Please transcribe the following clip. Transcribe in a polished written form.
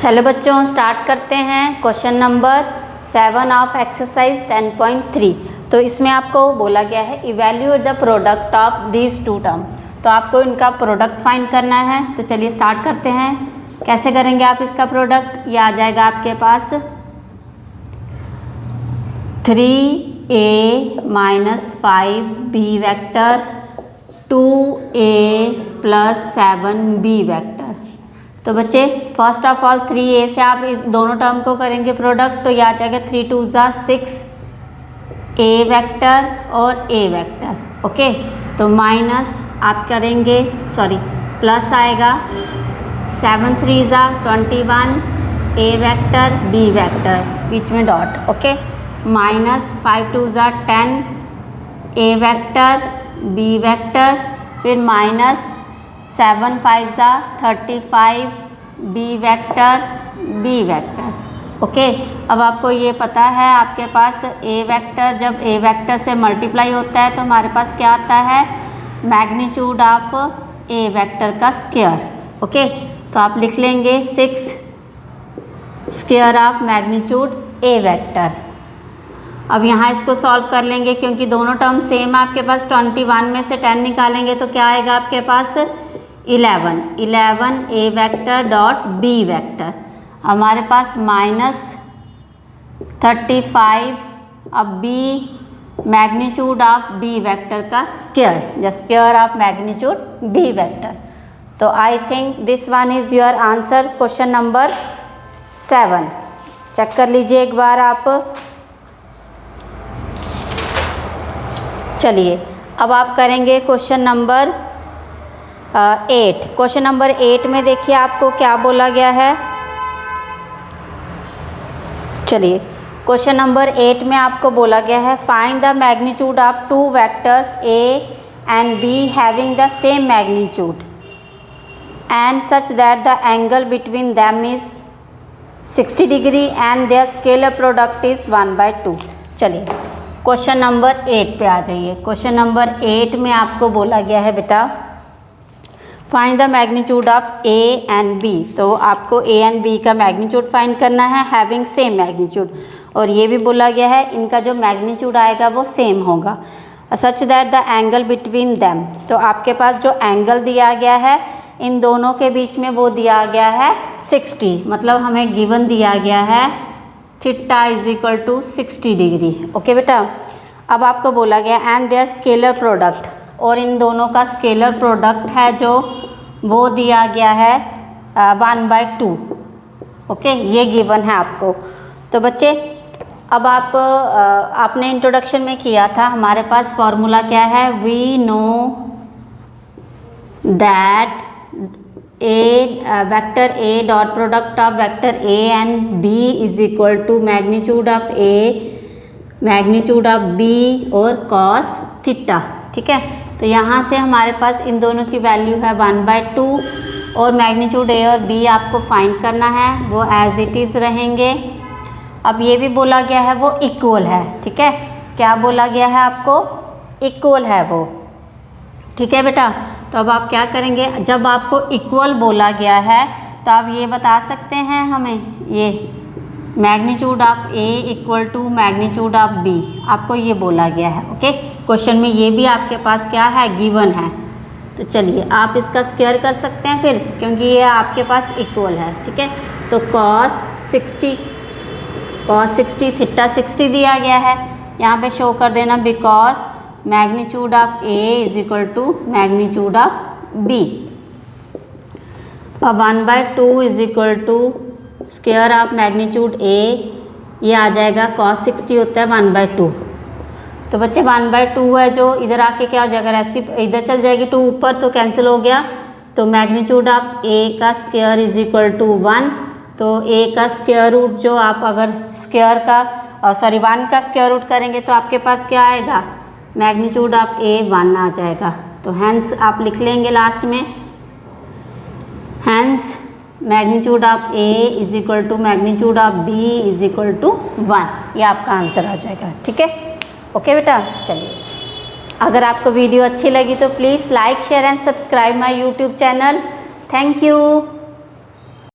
Hello बच्चों, start करते हैं क्वेश्चन नंबर 7 ऑफ एक्सरसाइज 10.3। तो इसमें आपको बोला गया है evaluate the product of these two term. तो आपको इनका प्रोडक्ट फाइंड करना है। तो चलिए स्टार्ट करते हैं। कैसे करेंगे आप इसका प्रोडक्ट? ये आ जाएगा आपके पास 3a minus 5b vector 2a plus 7b vector. तो बच्चे फर्स्ट ऑफ ऑल 3a से आप इस दोनों टर्म को करेंगे प्रोडक्ट। तो ये आ जाएगा 3 2 6 a वेक्टर और a वेक्टर। ओके, तो माइनस आप करेंगे प्लस आएगा 7 3 21 a वेक्टर b वेक्टर, बीच में dot. Okay, minus 5 2 10 a vector b vector, फिर minus 7 5 35 b vector b vector. Okay, अब आपको ये पता है आपके पास a वेक्टर जब a वेक्टर से मल्टीप्लाई होता है तो हमारे पास क्या आता है? मैग्नीट्यूड ऑफ a वेक्टर का स्क्वायर। ओके, तो आप लिख लेंगे 6 square of magnitude a vector. अब यहाँ इसको सॉल्व कर लेंगे क्योंकि दोनों टर्म सेम है आपके पास। 21 में से 10 निकालेंगे तो क्या आएगा आपके पास? 11 a vector dot b vector. हमारे पास माइनस 35 अब b magnitude of b vector का square, the square of magnitude b vector. तो I think this one is your answer, question number 7। Check कर लीजिए एक बार आप। चलिए अब आप करेंगे क्वेश्चन नंबर 8। क्वेश्चन नंबर 8 में देखिए आपको क्या बोला गया है। चलिए क्वेश्चन नंबर 8 में आपको बोला गया है find the magnitude of two vectors a and b having the same magnitude and such that the angle between them is 60 degree and their scalar product is 1/2। चलिए क्वेश्चन नंबर 8 पे आ जाइए। Question number 8 में आपको बोला गया है बेटा find the magnitude of a and b। तो आपको a एंड b का मैग्नीट्यूड फाइंड करना है हैविंग सेम मैग्नीट्यूड, और ये भी बोला गया है इनका जो मैग्नीट्यूड आएगा वो सेम होगा। सच that the angle between them, तो आपके पास जो एंगल दिया गया है इन दोनों के बीच में वो दिया गया है 60, मतलब हमें गिवन दिया गया है theta is equal to 60 degree. Okay बेटा, अब आपको बोला गया एंड देयर स्केलर प्रोडक्ट, और इन दोनों का स्केलर प्रोडक्ट है जो वो दिया गया है 1/2। ओके, ये गिवन है आपको। तो बच्चे अब आपने इंट्रोडक्शन में किया था, हमारे पास फॉर्मूला क्या है? We know that vector a dot product of vector a and b is equal to magnitude of a magnitude of b और कॉस थीटा। ठीक है, तो यहाँ से हमारे पास इन दोनों की वैल्यू है 1/2 और मैग्नीट्यूड a और b आपको फाइंड करना है, वो एज इट इज़ रहेंगे। अब ये भी बोला गया है वो इक्वल है। ठीक है, क्या बोला गया है आपको? इक्वल है वो। ठीक है बेटा, तो अब आप क्या करेंगे? जब आपको इक्वल बोला गया है तो आप ये बता सकते हैं हमें, ये magnitude of a equal to magnitude of b आपको ये बोला गया है। ओके, क्वेश्चन में ये भी आपके पास क्या है? गिवन है। तो चलिए आप इसका स्क्वायर कर सकते हैं फिर, क्योंकि ये आपके पास इक्वल है। ठीक है, तो cos 60 थीटा 60 दिया गया है, यहाँ पे शो कर देना because magnitude of a is equal to magnitude of b। अब 1/2 is equal to square of magnitude a, ये आ जाएगा cos 60 होता है 1/2। तो बच्चे 1/2 है जो इधर आके क्या हो जाएगा? ऐसी इधर चल जाएगी 2 ऊपर, तो कैंसिल हो गया। तो मैग्नीट्यूड ऑफ a का स्क्वायर इज इक्वल टू 1। तो a का स्क्वायर रूट जो आप अगर स्क्वायर का 1 का स्क्वायर रूट करेंगे तो आपके पास क्या आएगा? मैग्नीट्यूड ऑफ a 1 आ जाएगा। तो हैंस आप लिख लेंगे लास्ट में, hence magnitude of a is equal to magnitude of b is equal to 1। ये आपका आंसर आ जाएगा। ठीक है, ओके बेटा। चलिए, अगर आपको वीडियो अच्छी लगी तो please like share and subscribe my YouTube channel. Thank you.